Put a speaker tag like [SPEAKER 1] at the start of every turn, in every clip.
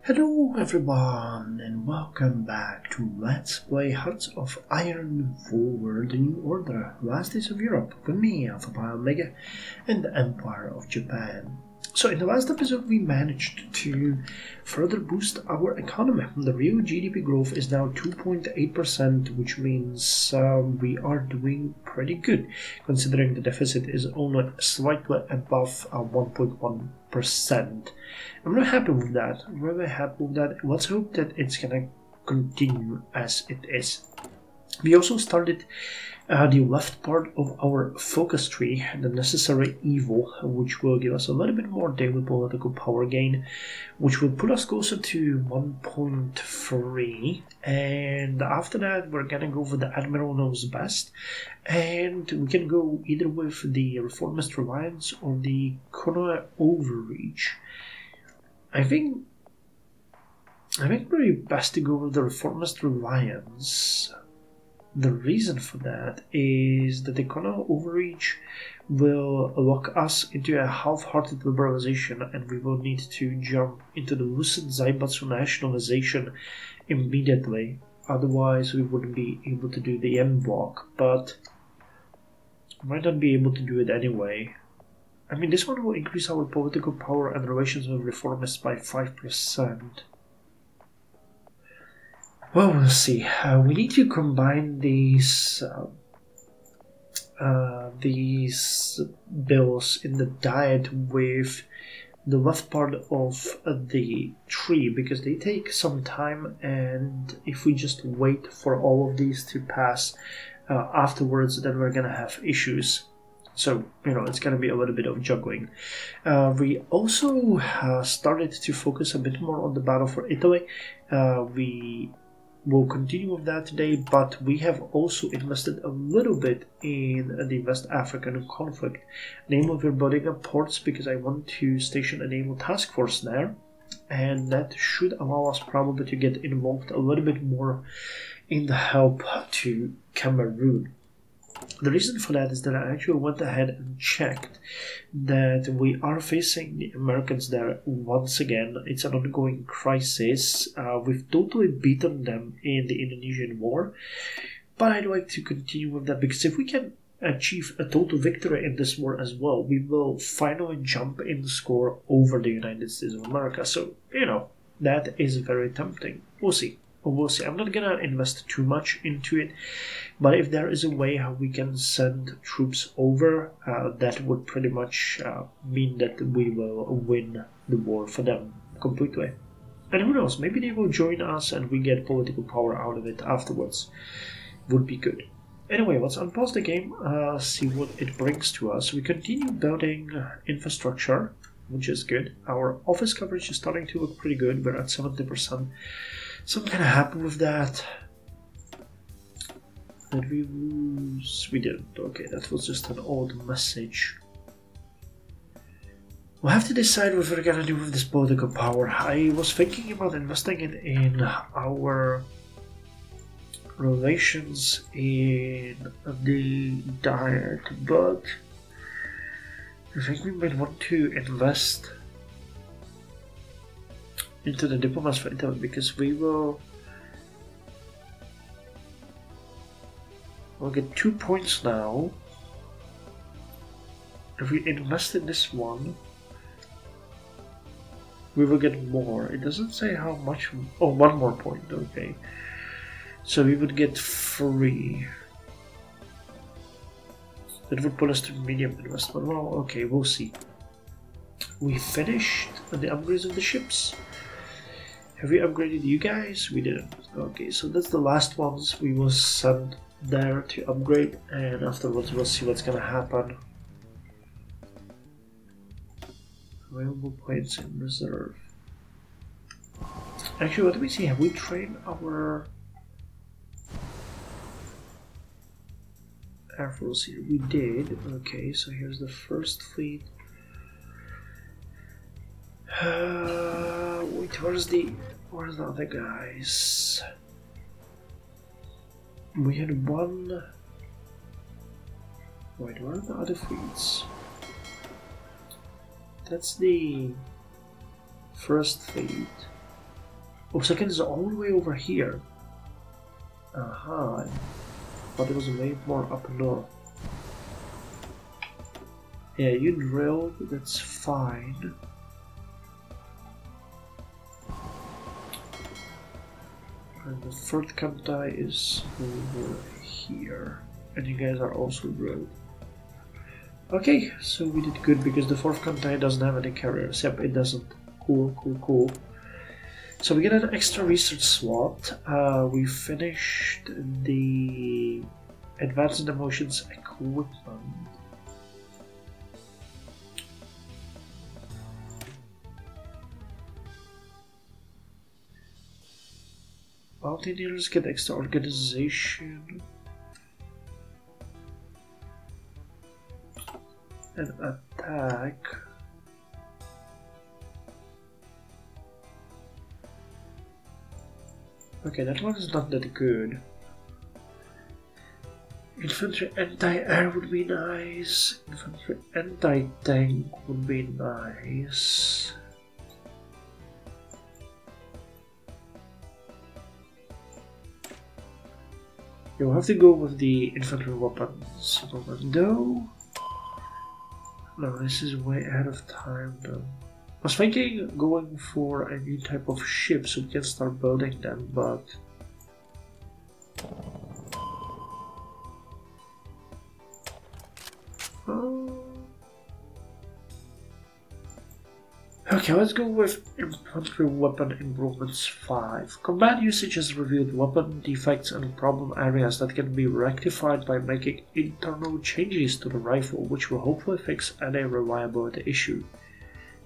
[SPEAKER 1] Hello everyone and welcome back to Let's Play Hearts of Iron for the New Order, Last Days of Europe, with me, Alpha Pi Omega, and the Empire of Japan. So in the last episode we managed to further boost our economy. The real GDP growth is now 2.8%, which means we are doing pretty good, considering the deficit is only slightly above 1.1%. I'm really happy with that. I'm really happy with that. Let's hope that it's gonna continue as it is. We also started the left part of our focus tree, the necessary evil, which will give us a little bit more daily political power gain, which will put us closer to 1.3. And after that, we're gonna go with the Admiral Knows Best, and we can go either with the Reformist Reliance or the Konoe Overreach. I think really best to go with the Reformist Reliance. The reason for that is that the Konoe Overreach will lock us into a half-hearted liberalization, and we will need to jump into the lucid Zaibatsu nationalization immediately. Otherwise, we wouldn't be able to do the M block, but might not be able to do it anyway. I mean, this one will increase our political power and relations with reformists by 5%. Well, we'll see. We need to combine these bills in the diet with the left part of the tree, because they take some time, and if we just wait for all of these to pass afterwards, then we're gonna have issues. So, it's going to be a little bit of juggling. We also started to focus a bit more on the battle for Italy. We will continue with that today, but we have also invested a little bit in the West African conflict. Namely, we're building up ports because I want to station a naval task force there, and that should allow us probably to get involved a little bit more in the help to Cameroon. The reason for that is that I actually went ahead and checked that we are facing the Americans there once again. It's an ongoing crisis. We've totally beaten them in the Indonesian war, but I'd like to continue with that, because if we can achieve a total victory in this war as well, we will finally jump in the score over the United States of America. So, that is very tempting. We'll see. We'll see. I'm not gonna invest too much into it, but if there is a way how we can send troops over, that would pretty much mean that we will win the war for them completely. And who knows, maybe they will join us and we get political power out of it afterwards. Would be good. Anyway, let's unpause the game, see what it brings to us. We continue building infrastructure, which is good. Our office coverage is starting to look pretty good. We're at 70%. So I'm kind of happy with that. Did we lose? We didn't. Okay, that was just an old message. We'll have to decide what we're gonna do with this political power. I was thinking about investing it in our relations in the diet, but I think we might want to invest into the diplomats for Italy, because we'll get 2 points now. If we invest in this one, we will get more. It doesn't say how much. Oh, 1 more point. Okay, so we would get 3. That would put us to medium investment. Well, okay, we'll see. We finished the upgrades of the ships. Have we upgraded you guys? We didn't. Okay, so that's the last ones we will send there to upgrade, and afterwards we'll see what's gonna happen. Available points in reserve. Actually, what do we see? Have we trained our Air Force here? We did. Okay, so here's the first fleet. Wait, where's the other guys? We had one. Wait, where are the other fleets? That's the first fleet. Oh, second is all the way over here. Aha. But it was way more up north. Yeah, you drilled, that's fine. And the third Kantai is over here. And you guys are also drilled. Okay, so we did good because the fourth Kantai doesn't have any carriers. Yep, it doesn't. Cool, cool, cool. So we get an extra research slot. We finished the advanced emotions equipment. Mountaineers get extra organization and attack. Okay, that one is not that good. Infantry anti-air would be nice. Infantry anti-tank would be nice. You'll have to go with the infantry weapons. No, this is way ahead of time though. I was thinking going for a new type of ship so we can start building them, but okay, let's go with infantry weapon improvements 5. Combat usage has revealed weapon defects and problem areas that can be rectified by making internal changes to the rifle, which will hopefully fix any reliability issue.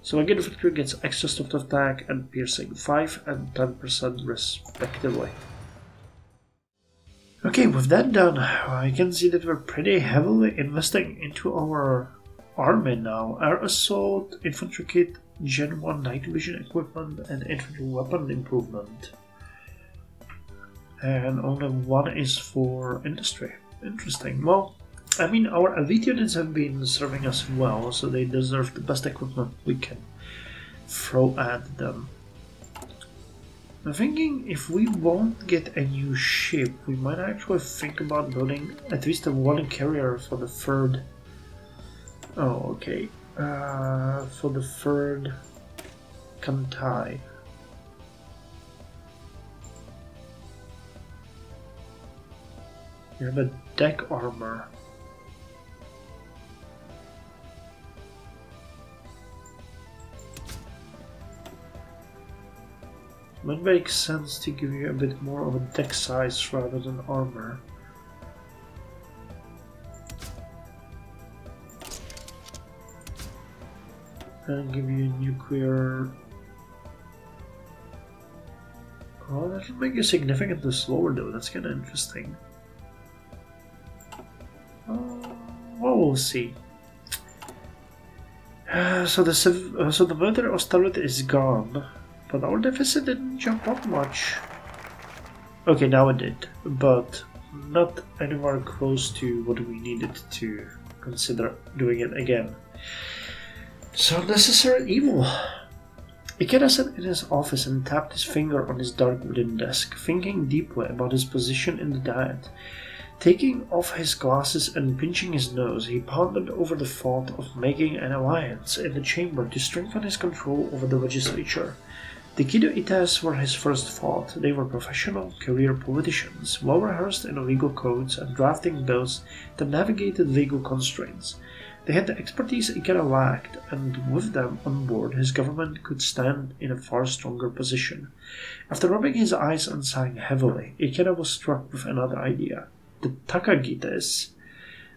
[SPEAKER 1] So again, infantry gets extra soft attack and piercing 5 and 10% respectively. Okay, with that done, I can see that we're pretty heavily investing into our army now. Air assault, infantry kit, Gen 1 night vision equipment, and infantry weapon improvement. And only one is for industry. Interesting. Well, I mean, our elite units have been serving us well, so they deserve the best equipment we can throw at them. I'm thinking if we won't get a new ship, we might actually think about building at least a one carrier for the third. Oh, okay. For the third Kantai. You have a deck armor. Might make sense to give you a bit more of a deck size rather than armor. And give you a nuclear. Oh, that will make you significantly slower though, that's kinda interesting. Well, we'll see. So the military austerity is gone. But our deficit didn't jump up much. Okay, now it did, but not anywhere close to what we needed to consider doing it again. So necessary evil. Ikeda sat in his office and tapped his finger on his dark wooden desk, thinking deeply about his position in the Diet. Taking off his glasses and pinching his nose, he pondered over the thought of making an alliance in the chamber to strengthen his control over the legislature. The Kido Itas were his first thought. They were professional, career politicians, well rehearsed in legal codes and drafting bills that navigated legal constraints. They had the expertise Ikeda lacked, and with them on board, his government could stand in a far stronger position. After rubbing his eyes and sighing heavily, Ikeda was struck with another idea. The Takagites.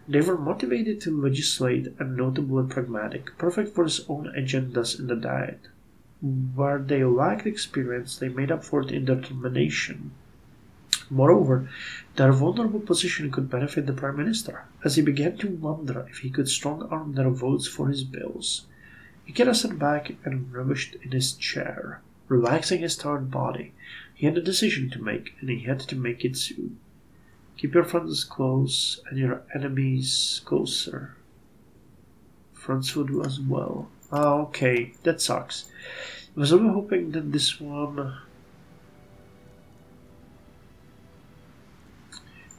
[SPEAKER 1] They were motivated to legislate and notably pragmatic, perfect for his own agendas in the Diet. Where they lacked experience, they made up for it in determination. Moreover, their vulnerable position could benefit the Prime Minister, as he began to wonder if he could strong-arm their votes for his bills. Ikeda sat back and relished in his chair, relaxing his tired body. He had a decision to make, and he had to make it soon. Keep your friends close and your enemies closer. Friends will do as well. Ah, okay, that sucks. I was really hoping that this one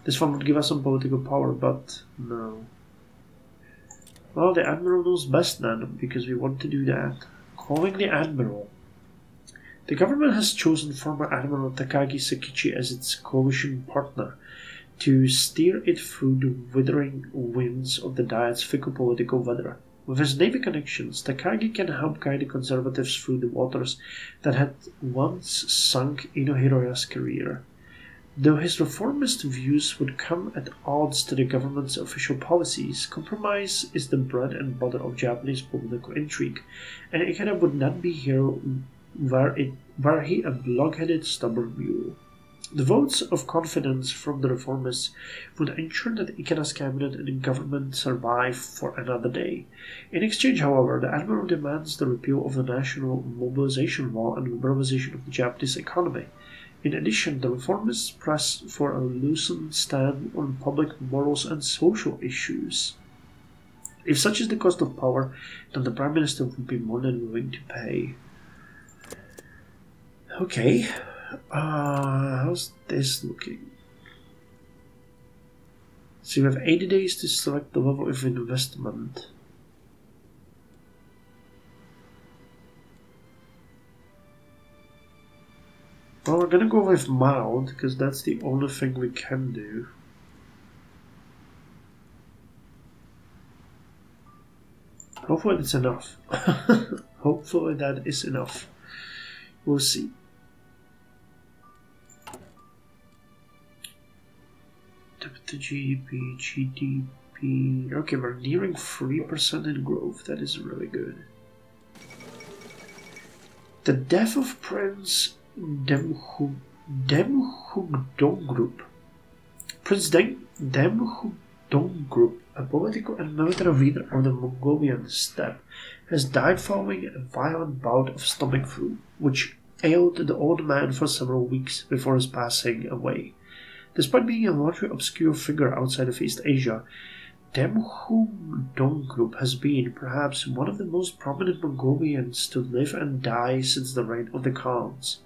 [SPEAKER 1] This one would give us some political power, but no. Well, the Admiral knows best then, because we want to do that. Calling the Admiral. The government has chosen former Admiral Takagi Sakichi as its coalition partner to steer it through the withering winds of the Diet's fickle political weather. With his Navy connections, Takagi can help guide the conservatives through the waters that had once sunk Ino Hiroya's career. Though his reformist views would come at odds to the government's official policies, compromise is the bread and butter of Japanese political intrigue, and Ikeda would not be here were he a block-headed, stubborn mule. The votes of confidence from the reformists would ensure that Ikeda's cabinet and government survive for another day. In exchange, however, the Admiral demands the repeal of the national mobilization law and liberalization of the Japanese economy. In addition, the reformists press for a loosened stand on public morals and social issues. If such is the cost of power, then the Prime Minister would be more than willing to pay. Okay, how's this looking? So you have 80 days to select the level of investment. Well, we're gonna go with mild, because that's the only thing we can do. Hopefully it's enough. Hopefully that is enough. We'll see. The GDP. Okay, we're nearing 3% in growth. That is really good. The death of Prince Demhugdong Group. Prince Demhugdong Group, a political and military leader of the Mongolian steppe, has died following a violent bout of stomach flu, which ailed the old man for several weeks before his passing away. Despite being a largely obscure figure outside of East Asia, Demhugdong Group has been, perhaps, one of the most prominent Mongolians to live and die since the reign of the Khans.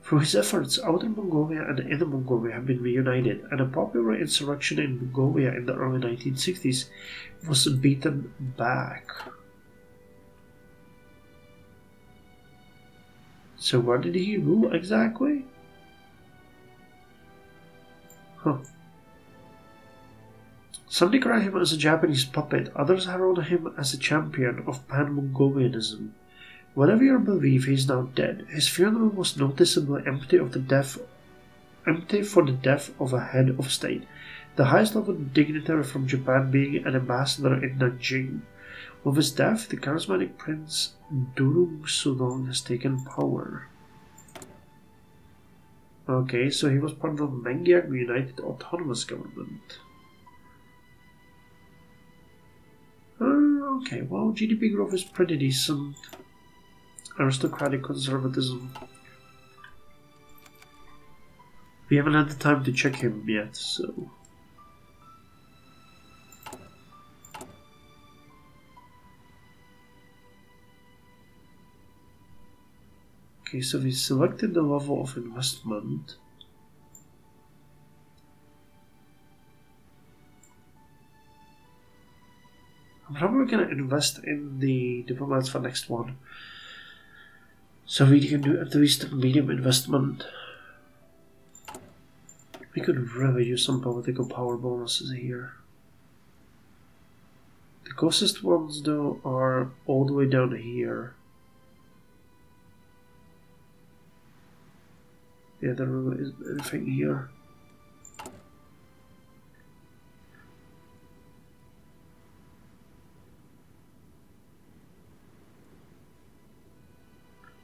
[SPEAKER 1] Through his efforts, Outer Mongolia and Inner Mongolia have been reunited, and a popular insurrection in Mongolia in the early 1960s was beaten back. So where did he rule exactly? Huh. Some decry him as a Japanese puppet, others herald him as a champion of Pan-Mongolianism. Whatever your belief, he is now dead. His funeral was noticeably empty for the death of a head of state, the highest level dignitary from Japan being an ambassador in Nanjing. With his death, the charismatic Prince Durung Sudong has taken power. Okay, so he was part of the Mengyang United Autonomous Government. Okay, well, GDP growth is pretty decent. Aristocratic conservatism. We haven't had the time to check him yet, so... Okay, so we selected the level of investment. I'm probably gonna invest in the diplomats for next one. So we can do at least a medium investment. We could really use some political power bonuses here. The closest ones though are all the way down here. Yeah, there really isn't anything here.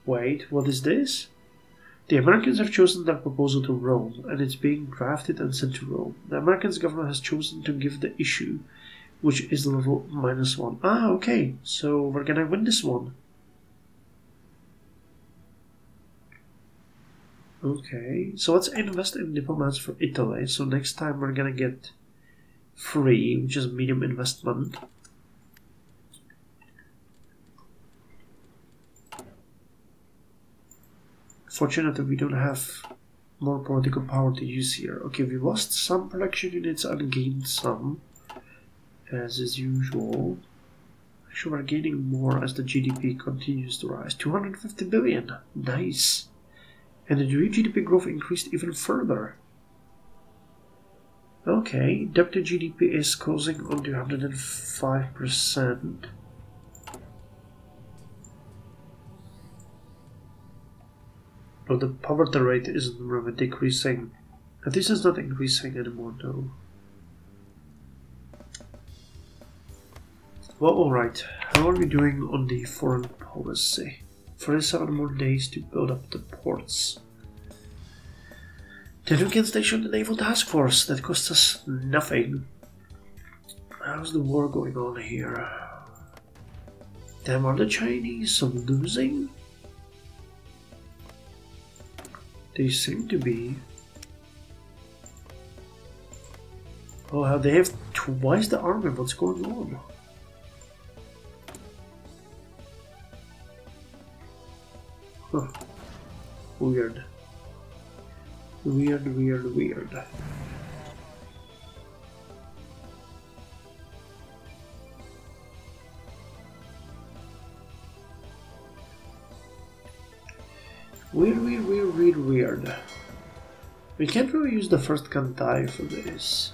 [SPEAKER 1] Wait, what is this? The Americans have chosen their proposal to Rome, and it's being drafted and sent to Rome. The American government has chosen to give the ichiu, which is level -1. Ah, okay, so we're gonna win this one. Okay, so let's invest in diplomats for Italy. So next time we're gonna get 3, which is medium investment. Fortunately, we don't have more political power to use here. Okay, we lost some production units and gained some, as is usual. Actually, we're gaining more as the GDP continues to rise. 250 billion, nice. And the real GDP growth increased even further. Okay, debt to GDP is closing on to 105%. But the poverty rate is really decreasing. And this is not increasing anymore though. Well, alright. How are we doing on the foreign policy? 47 more days to build up the ports. Then we can station the naval task force. That costs us nothing. How's the war going on here? Damn, are the Chinese losing? They seem to be. Oh, they have twice the army. What's going on? Huh. Weird. Weird. Weird. We can't really use the first Kantai for this.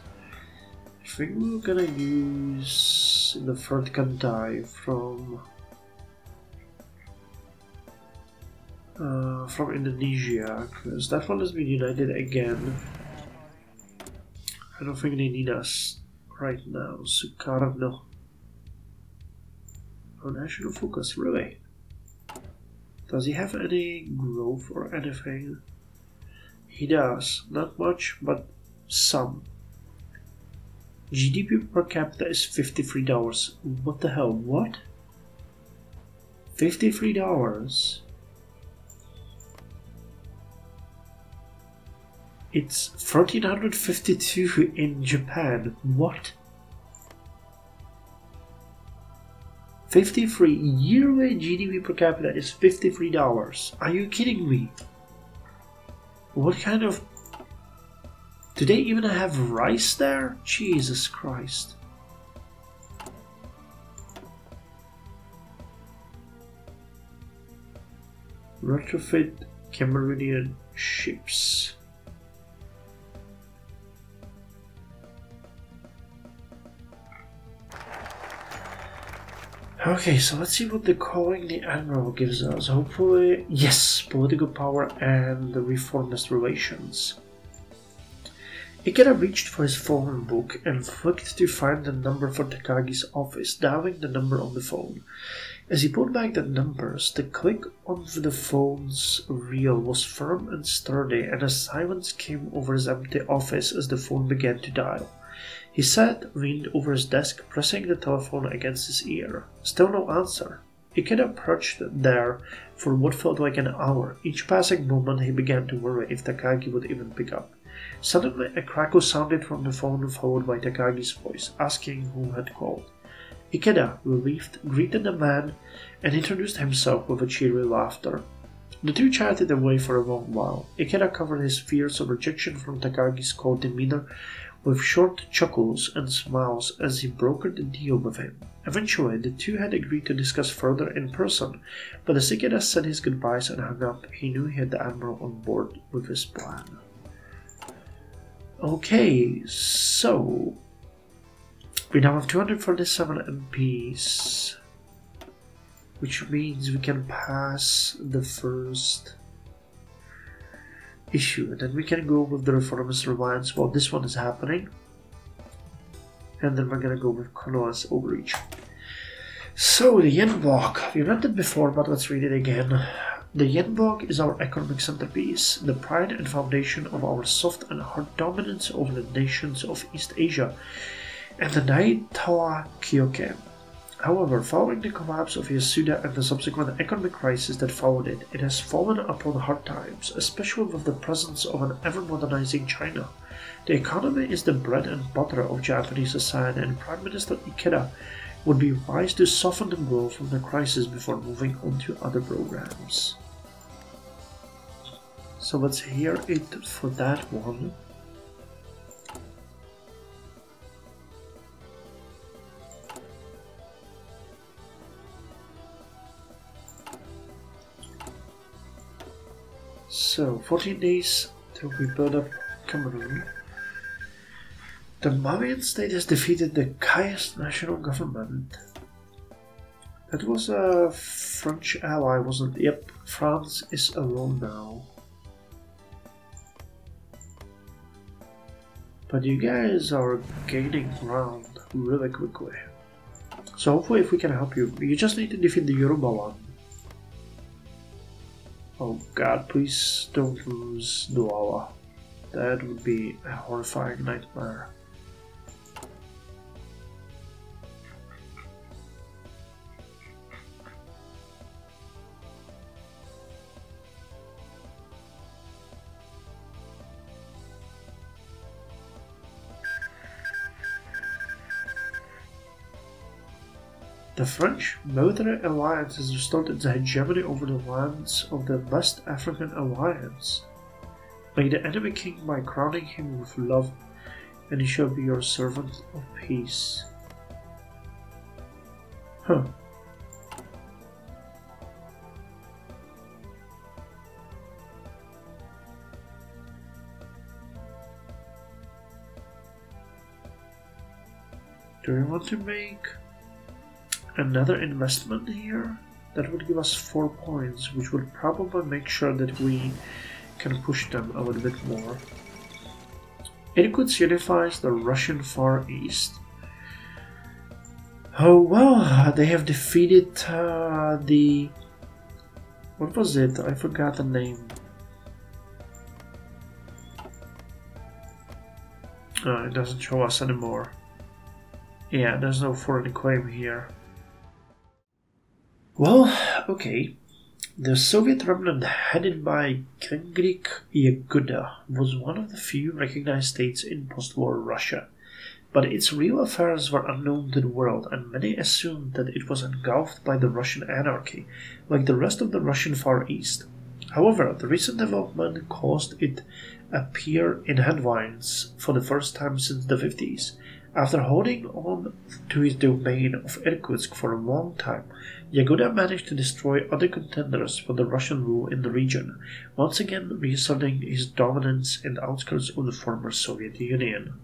[SPEAKER 1] I think we're gonna use the third Kantai from Indonesia, because that one has been united again. I don't think they need us right now. Sukarno. Oh, national focus, really? Does he have any growth or anything? He does. Not much, but some. GDP per capita is $53. What the hell? What? $53? It's 1352 in Japan. What? 53 yearly GDP per capita is $53. Are you kidding me? What kind of... Do they even have rice there? Jesus Christ. Retrofit Cameroonian ships. Okay, so let's see what the calling the Admiral gives us. Hopefully, yes, political power and the reformist relations. Ikeda reached for his phone book and flicked to find the number for Takagi's office, dialing the number on the phone. As he pulled back the numbers, the click on the phone's reel was firm and sturdy, and a silence came over his empty office as the phone began to dial. He sat, leaned over his desk, pressing the telephone against his ear. Still no answer. Ikeda perched there for what felt like an hour. Each passing moment he began to worry if Takagi would even pick up. Suddenly a crackle sounded from the phone, followed by Takagi's voice, asking who had called. Ikeda, relieved, greeted the man and introduced himself with a cheery laughter. The two chatted away for a long while. Ikeda covered his fears of rejection from Takagi's cold demeanor with short chuckles and smiles as he brokered the deal with him. Eventually, the two had agreed to discuss further in person, but as Ikeda said his goodbyes and hung up, he knew he had the Admiral on board with his plan. Okay, so we now have 247 MPs, which means we can pass the first issue, and then we can go with the Reformist Reliance while this one is happening, and then we're gonna go with Konoha's Overreach. So the yen block, we read it before, but let's read it again. The yen block is our economic centerpiece, the pride and foundation of our soft and hard dominance over the nations of East Asia and the Naitoa Kyoken. However, following the collapse of Yasuda and the subsequent economic crisis that followed it, it has fallen upon hard times, especially with the presence of an ever-modernizing China. The economy is the bread and butter of Japanese society, and Prime Minister Ikeda would be wise to soften the blow from the crisis before moving on to other programs. So let's hear it for that one. So 14 days till we build up Cameroon. The Malian state has defeated the Caius national government. That was a French ally, wasn't it? Yep, France is alone now. But you guys are gaining ground really quickly. So hopefully if we can help you, you just need to defeat the Yoruba one. Oh god, please don't lose Douala. That would be a horrifying nightmare. The French military alliance has restored its hegemony over the lands of the West African Alliance. Make the enemy king by crowning him with love, and he shall be your servant of peace. Huh. Do we want to make another investment here? That would give us 4 points, which would probably make sure that we can push them a little bit more. Irkutsk unifies the Russian Far East. Oh well, they have defeated the... what was it? I forgot the name. It doesn't show us anymore. Yeah, there's no foreign claim here. Well, okay. The Soviet remnant headed by Kendrick Yaguda was one of the few recognized states in post-war Russia, but its real affairs were unknown to the world, and many assumed that it was engulfed by the Russian anarchy, like the rest of the Russian Far East. However, the recent development caused it appear in headlines for the first time since the 50s. After holding on to his domain of Irkutsk for a long time, Yaguda managed to destroy other contenders for the Russian rule in the region, once again reasserting his dominance in the outskirts of the former Soviet Union.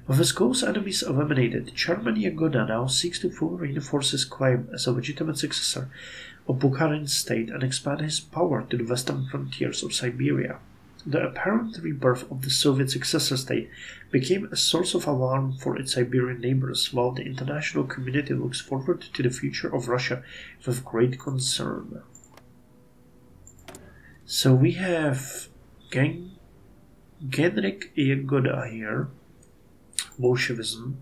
[SPEAKER 1] With his close enemies eliminated, Chairman Yaguda now seeks to fully reinforce his claim as a legitimate successor of Bukharin's state and expand his power to the western frontiers of Siberia. The apparent rebirth of the Soviet successor state became a source of alarm for its Siberian neighbors, while the international community looks forward to the future of Russia with great concern. So we have Genrik Yaguda here, Bolshevism,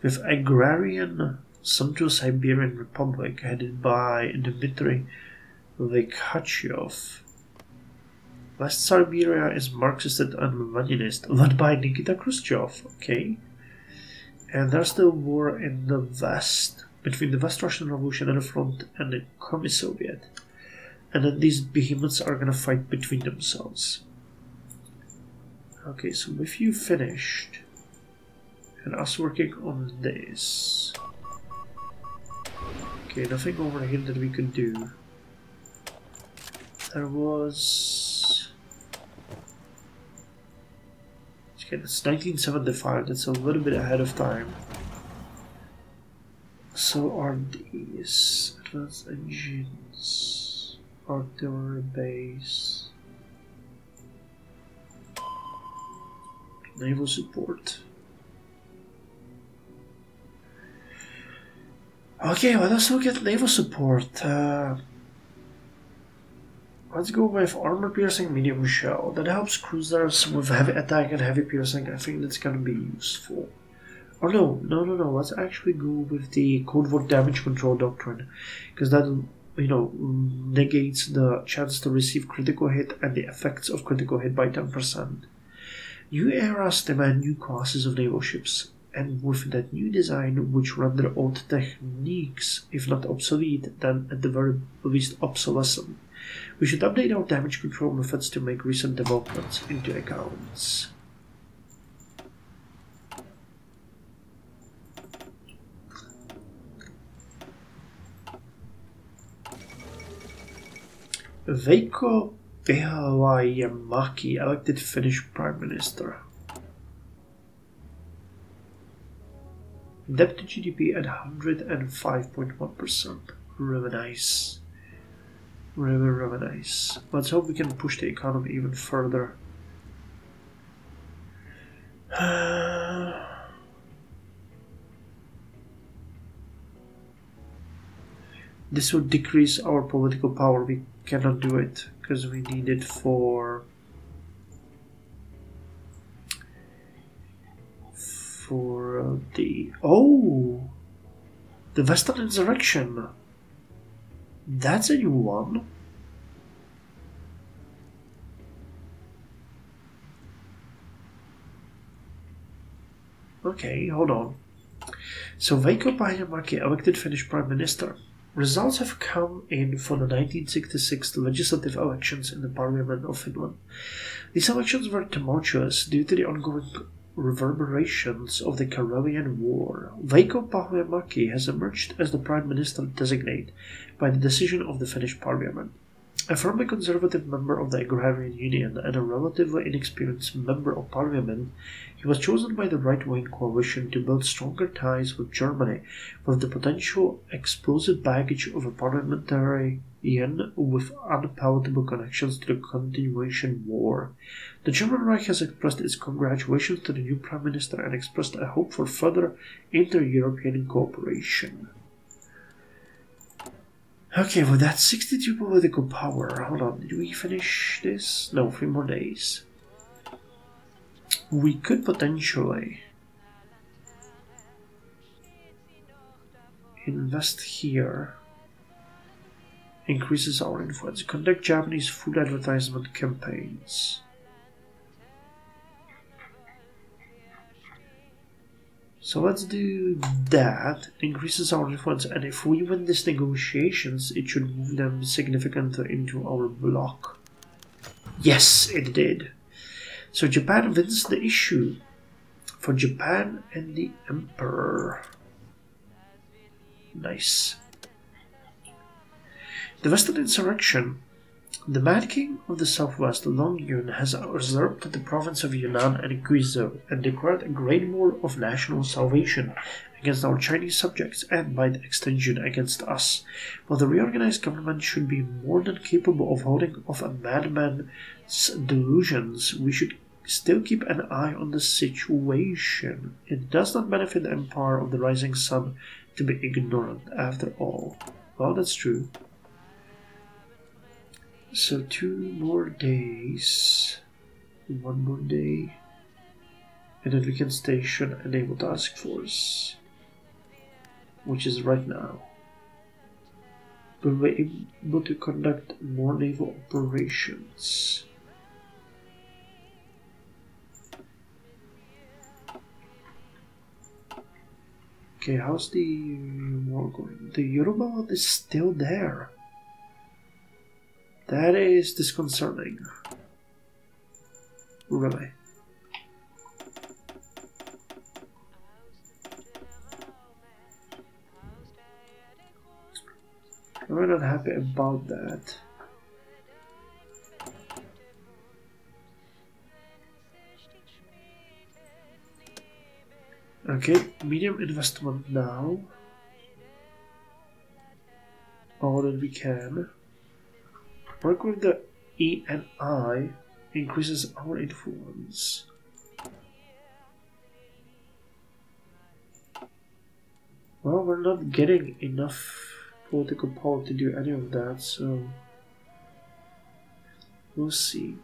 [SPEAKER 1] with agrarian Central Siberian Republic headed by Dmitry Likhachev. West Siberia is Marxist and Leninist, led by Nikita Khrushchev, okay? And there's the war in the West, between the West Russian Revolutionary Front and the Communist Soviet. And then these behemoths are gonna fight between themselves. Okay, so with you finished, and us working on this. Okay, nothing over here that we could do. There was... okay, that's 1975, that's a little bit ahead of time. So are these advanced engines, artillery base, naval support. Okay, let us look at naval support. Let's go with armor piercing medium shell. That helps cruisers with heavy attack and heavy piercing. I think that's gonna be useful. Or no. Let's actually go with the Cold War damage control doctrine, because that, you know, negates the chance to receive critical hit and the effects of critical hit by 10%. New eras demand new classes of naval ships, and with that new design, which render old techniques, if not obsolete, then at the very least obsolescent. We should update our damage control methods to make recent developments into accounts. Hakkō elected Finnish Prime Minister. Debt to GDP at 105.1%. Really nice. Really nice. Let's hope we can push the economy even further. This would decrease our political power. We cannot do it because we need it for the the Western insurrection. That's a new one. Okay, hold on. So Hakkō elected Finnish Prime Minister. Results have come in for the 1966 legislative elections in the Parliament of Finland. These elections were tumultuous due to the ongoing reverberations of the Karelian War. Hakkō has emerged as the Prime Minister designate by the decision of the Finnish Parliament. A firmly conservative member of the Agrarian Union and a relatively inexperienced member of Parliament, he was chosen by the right-wing coalition to build stronger ties with Germany, with the potential explosive baggage of a parliamentarian with unpalatable connections to the continuation war. The German Reich has expressed its congratulations to the new Prime Minister and expressed a hope for further inter-European cooperation. Okay, well that's 62 political power. Hold on, did we finish this? No, 3 more days. We could potentially invest here. Increases our influence. Conduct Japanese food advertisement campaigns. So let's do that. Increases our influence, and if we win these negotiations, it should move them significantly into our bloc. Yes, it did. So Japan wins the issue for Japan and the Emperor. Nice. The Western insurrection. The Mad King of the Southwest, Long Yun, has usurped the province of Yunnan and Guizhou and declared a great war of national salvation against our Chinese subjects and, by extension, against us. While the reorganized government should be more than capable of holding off a madman's delusions, we should still keep an eye on the situation. It does not benefit the empire of the rising sun to be ignorant, after all. Well, that's true. So 2 more days, 1 more day, and then we can station a naval task force, which is right now. But we're able to conduct more naval operations. Okay, how's the war going? The Yoruba is still there. That is disconcerting. Really. I'm not happy about that. Okay, medium investment now. All that we can. Work with the E and I increases our influence. Well, we're not getting enough political power to do any of that, so we'll see.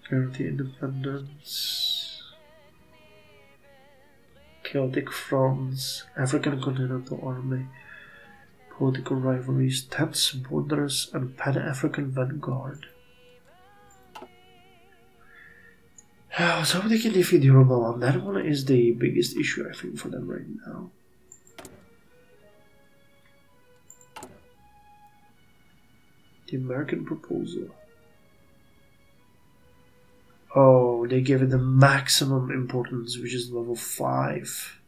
[SPEAKER 1] Guarantee independence. Chaotic fronts. African Continental Army. Political rivalries, tense borders, and Pan-African vanguard. So they can defeat Yoruba. That one is the biggest issue, I think, for them right now. The American proposal. Oh, they gave it the maximum importance, which is level 5.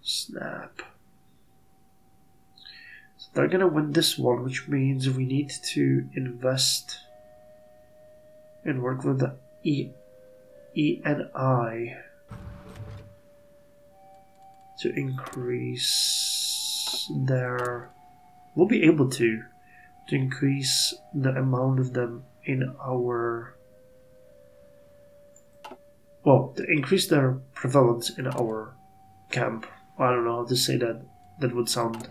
[SPEAKER 1] Snap. So they're gonna win this one, which means we need to invest and work with the ENI to increase their... We'll be able to increase the amount of them in our... Well, to increase their prevalence in our camp. I don't know how to say that. That would sound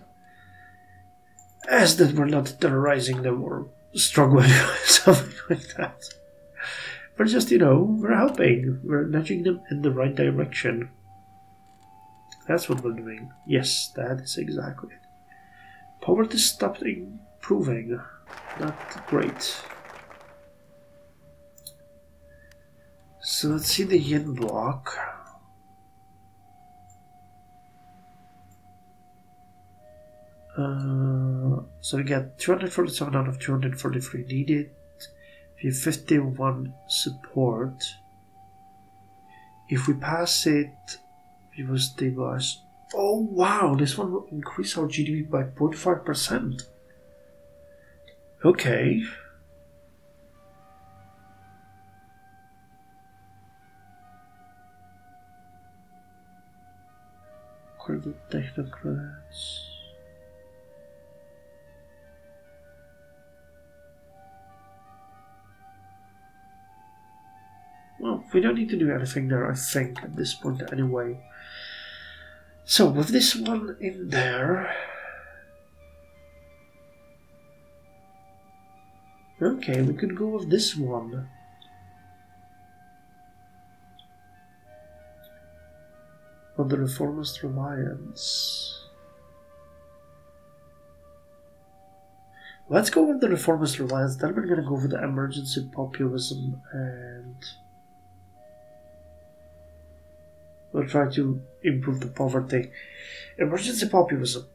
[SPEAKER 1] as that we're not terrorizing them or struggling with something like that. But just, you know, we're helping. We're nudging them in the right direction. That's what we're doing. Yes, that is exactly it. Poverty stopped improving. Not great. So let's see the yen block. So we get 247 out of 243 needed. We have 51 support. If we pass it, we will stabilize. Oh wow, this one will increase our GDP by 0.5%. Okay. According to technocrats. Well, we don't need to do anything there, I think, at this point anyway. So, with this one in there... Okay, we could go with this one. On the Reformist Alliance. Let's go with the Reformist Alliance, then we're gonna go with the emergency populism and... We'll try to improve the poverty. Emergency populism.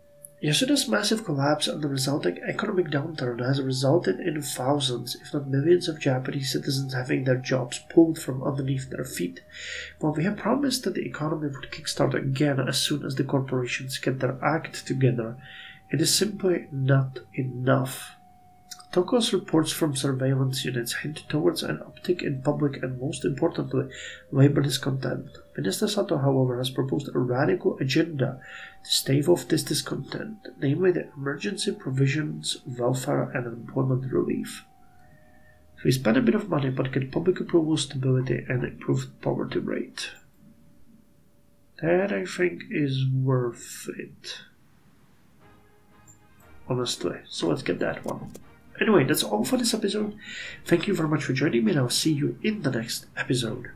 [SPEAKER 1] Yasuda's massive collapse and the resulting economic downturn has resulted in thousands, if not millions, of Japanese citizens having their jobs pulled from underneath their feet. While we have promised that the economy would kickstart again as soon as the corporations get their act together, it is simply not enough. Toko's reports from surveillance units hint towards an uptick in public and, most importantly, labor discontent. Minister Sato, however, has proposed a radical agenda to stave off this discontent, namely the emergency provisions, welfare and employment relief. So we spend a bit of money but get public approval, stability and improved poverty rate. That, I think, is worth it. Honestly. So let's get that one. Anyway, that's all for this episode. Thank you very much for joining me and I'll see you in the next episode.